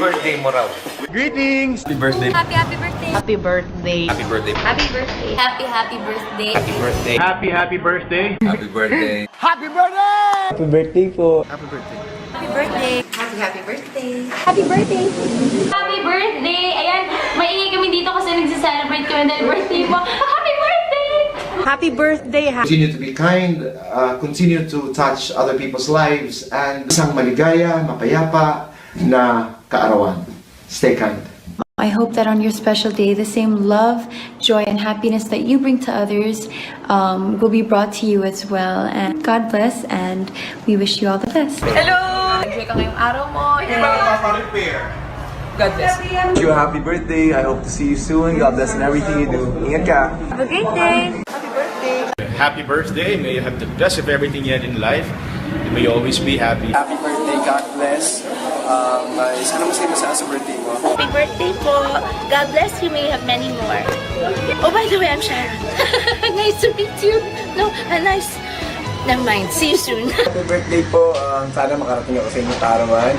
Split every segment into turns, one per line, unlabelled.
Birthday mo raw.
Greetings!
Happy birthday.
Happy birthday.
Happy birthday.
Happy birthday.
Happy birthday. Happy birthday.
Happy birthday.
Happy birthday!
Happy birthday.
Happy birthday!
Happy birthday po.
Happy birthday!
Happy birthday.
Happy birthday.
Happy birthday. Happy birthday. Ayan, maingay kami dito kasi nagse-celebrate kami dahil birthday mo. Happy birthday!
Happy birthday.
Continue to be kind, continue to touch other people's lives, and isang maligaya, mapayapa na kaarawan. Stay kind.
I hope that on your special day, the same love, joy, and happiness that you bring to others will be brought to you as well. And God bless, and we wish you all the best.
Hello! Enjoy ka ngayong araw mo. God bless you.
Wish you a happy birthday. I hope to see you soon. God bless in everything you do. Ingat ka.
Have a great day.
Happy birthday! May you have the best of everything you had in life. May you always be happy.
Happy birthday. God bless. Sana masaya sa birthday mo.
Happy birthday po. God bless you. May you have many more. Oh, by the way, I'm Sharon. Nice to meet you. No, nice. Never mind. See you soon.
Happy birthday po. Sana makarating ako sa inyong kaarawan.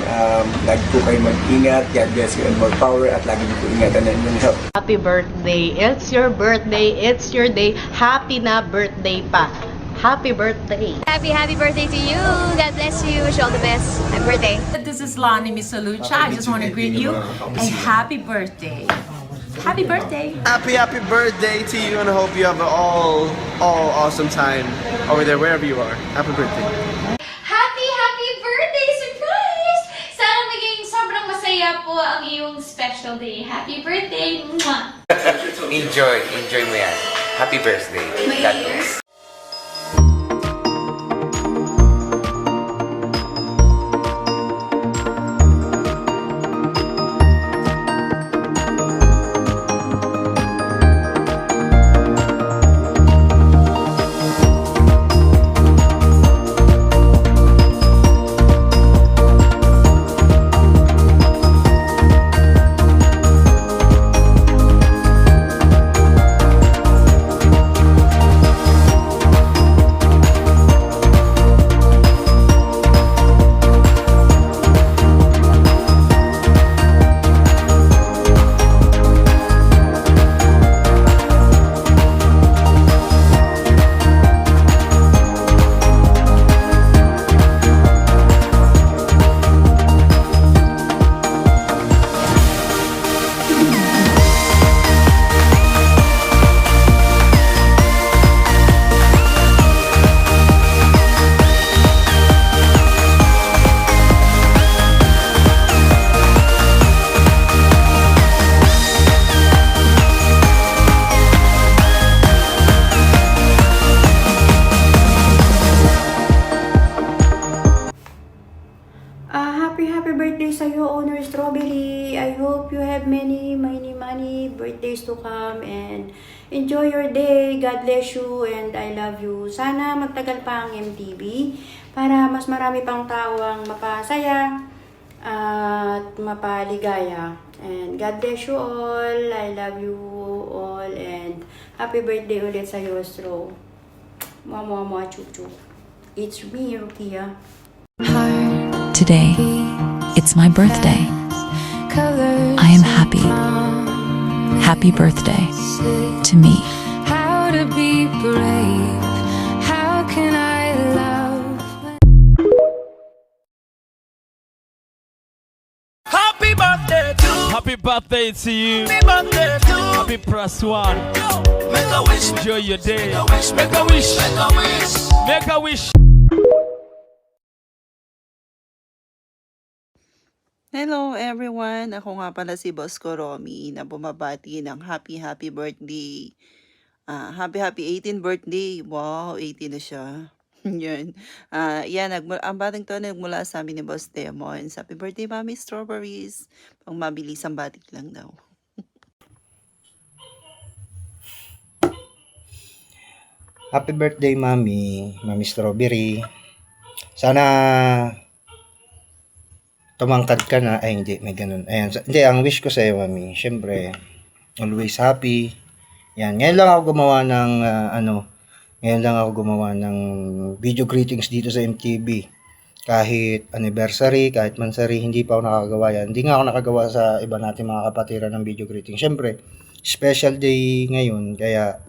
Lagi po kayo mag-ingat. God bless you and more power. At lagi niyo po ingatan na inyong health.
Happy birthday. It's your birthday. It's your day. Happy na birthday pa. Happy birthday.
Happy birthday to you. God bless you. Wish you all the best. Happy birthday.
This is Lonnie Misalucha. I just want to greet you a happy birthday. Happy birthday.
Happy birthday to you, and I hope you have an all awesome time over there wherever you are. Happy birthday.
Happy birthday! Surprise! Sana maging sobrang masaya po ang iyong special day. Happy birthday! Mwah!
Enjoy mo yan. Happy birthday. God bless.
birthday sa'yo, Honor Strawberry. I hope you have many birthdays to come and enjoy your day. God bless you and I love you. Sana magtagal pa ang MTV para mas marami pang tao ang mapasaya at mapaligaya. And God bless you all. I love you all and happy birthday ulit sa'yo, Stro. Mama, chuchu. It's me, Rukia.
Today, it's my birthday. I am happy. Happy birthday to me.
How to be brave? How can I love?
Happy birthday to you.
Happy birthday to you.
Happy birthday to you.
Happy plus one.
Make a wish.
Enjoy your day.
Make a wish.
Make a wish.
Make a wish.
Make a wish.
Hello everyone! Ako nga pala si Boss ko Romy na bumabati ng happy birthday. Happy 18th birthday. Wow, 18 na siya. Yun. Yan, ang bating to nagmula sa amin ni Boss Demon. Happy birthday, Mami Strawberries. Pang mabilis ang batik lang daw.
Happy birthday, Mami Strawberry. Sana tumangkad ka na. Ay, hindi, may ganun. Ayan. Hindi, ang wish ko sa'yo, Mami, syempre, always happy. Yan. Ngayon lang ako gumawa ng video greetings dito sa MTV. Kahit anniversary, kahit mansary, hindi pa ako nakagawa yan. Hindi nga ako nakagawa sa iba natin mga kapatiran ng video greetings. Syempre, special day ngayon, kaya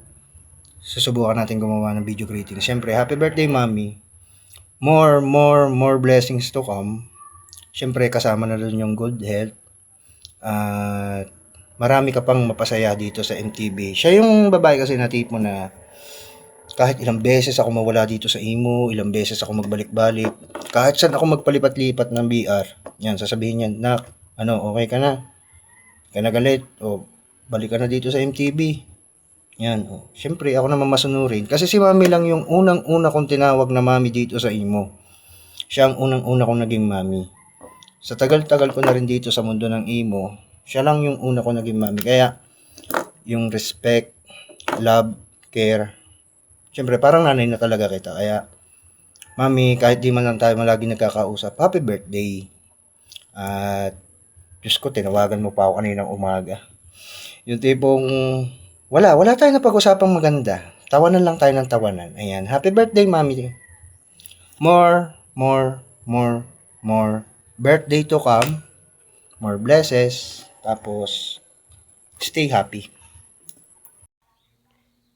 susubukan natin gumawa ng video greetings. Syempre, happy birthday, Mami. More blessings to come. Siyempre, kasama na doon yung good health. At marami ka pang mapasaya dito sa MTV. Siya yung babae kasi na tipo na kahit ilang beses ako mawala dito sa imo, ilang beses ako magbalik-balik, kahit saan ako magpalipat-lipat ng BR, yan, sasabihin niya, nak, okay ka na? Ka na galit? O, balik ka na dito sa MTV. Yan, siyempre, ako naman masunurin. Kasi si Mami lang yung unang-una kong tinawag na Mami dito sa imo. Siya ang unang-una kong naging Mami. Sa tagal-tagal ko na rin dito sa mundo ng imo, siya lang yung una ko naging Mami. Kaya, yung respect, love, care, syempre parang nanay na talaga kita. Kaya, Mami, kahit di man lang tayo malagi nagkakausap, happy birthday. At, Diyos ko, tinawagan mo pa ako kaninang umaga. Yung tipong, wala tayong napag-usapang maganda. Tawanan lang tayo ng tawanan. Ayan, happy birthday, Mami. More birthday to come, more blesses, tapos stay happy.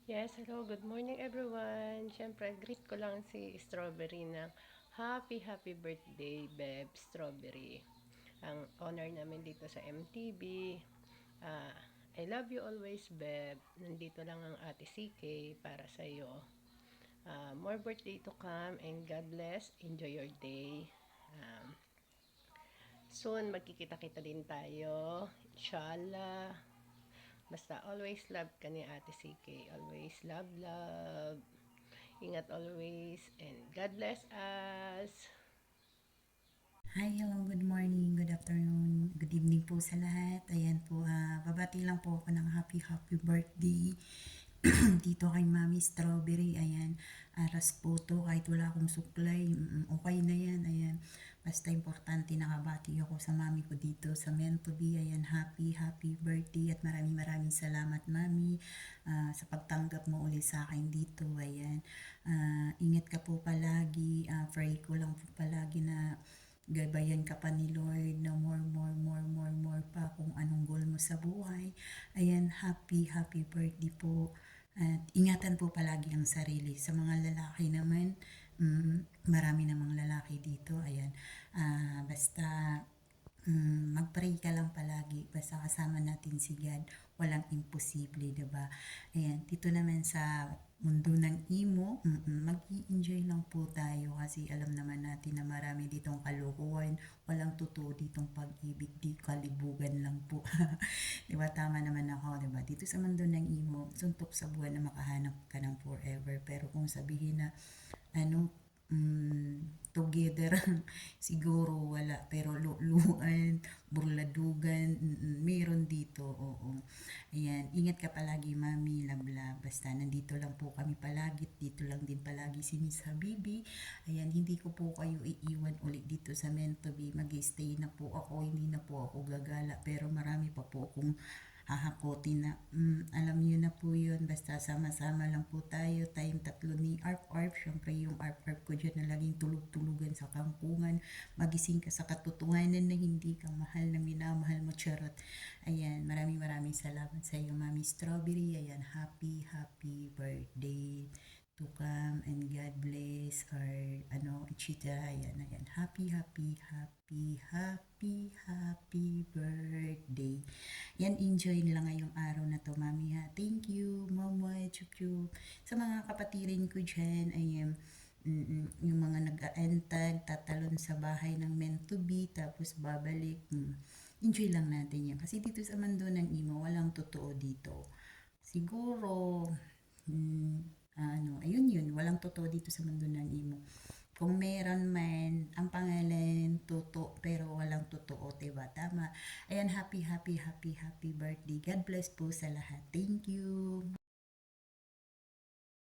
Yes, hello, good morning everyone. Siyempre, greet ko lang si Strawberry ng happy birthday, Beb Strawberry. Ang honor namin dito sa MTV. I love you always, Beb. Nandito lang ang Ate CK para sa iyo. More birthday to come and God bless. Enjoy your day. Soon, magkikita-kita din tayo. Inshallah. Basta always love ka ni Ate CK. Always love. Ingat always. And God bless us.
Hi, hello, good morning, good afternoon, good evening po sa lahat. Ayan po, babati lang po ako ng happy birthday dito kay Mami Strawberry. Ayan, aras po to kahit wala akong suklay. Okay na yan, ayan. Basta importante nakabati ako sa mami ko dito sa meant to be. Ayan, happy birthday at maraming salamat, Mami, sa pagtanggap mo ulit sa akin dito. Ayan, ingat ka po palagi. Pray ko lang po palagi na gabayan ka pa ni Lord na more pa kung anong goal mo sa buhay. Ayan, happy birthday po. At ingatan po palagi ang sarili. Sa mga lalaki naman, marami namang lalaki dito. Ayan, basta mag-pray ka lang palagi. Basta kasama natin si God. Walang imposible, diba? Ayan, dito naman sa mundo ng imo, mag-i-enjoy lang po tayo kasi alam naman natin na marami ditong kalokohan, walang totoo ditong pag-ibig, di kalibugan lang po. Diba, tama naman ako, diba? Dito sa mundo ng imo, suntok sa buwan na makahanap ka ng forever, pero kung sabihin na, to together. Siguro wala, pero luan, burladugan, meron dito, oo. Ayan, ingat ka palagi, Mami, love. Basta nandito lang po kami palagi, dito lang din palagi si Miss Habibi. Ayan, hindi ko po kayo iiwan ulit dito sa Mentobi. Mag-stay na po ako, hindi na po ako gagala, pero marami pa po akong hahakotin na, alam niyo na po yun, basta sama-sama lang po tayo, tayong tatlo ni Arp. Syempre yung Arp ko dyan na laging tulog-tulugan sa kampungan, magising ka sa katotohanan na hindi ka mahal na minamahal mo, charot. Ayan, maraming salamat sa iyo, Mami Strawberry. Ayan, happy birthday to come, and God bless our etc. Ayan, happy birthday. Yan, enjoy lang ngayong araw na to, Mami, ha. Thank you, Mama, chup. Sa mga kapatirin ko dyan, ayan, yung mga nag-aentag, tatalon sa bahay ng meant to be, tapos babalik, enjoy lang natin yan. Kasi dito sa mundo ng imo, walang totoo dito. Siguro, ayun, walang totoo dito sa mundo ng imo. Kung meron man, ang pangalan, totoo, pero walang totoo, diba? Tama. Ayan, happy birthday. God bless po sa lahat. Thank you.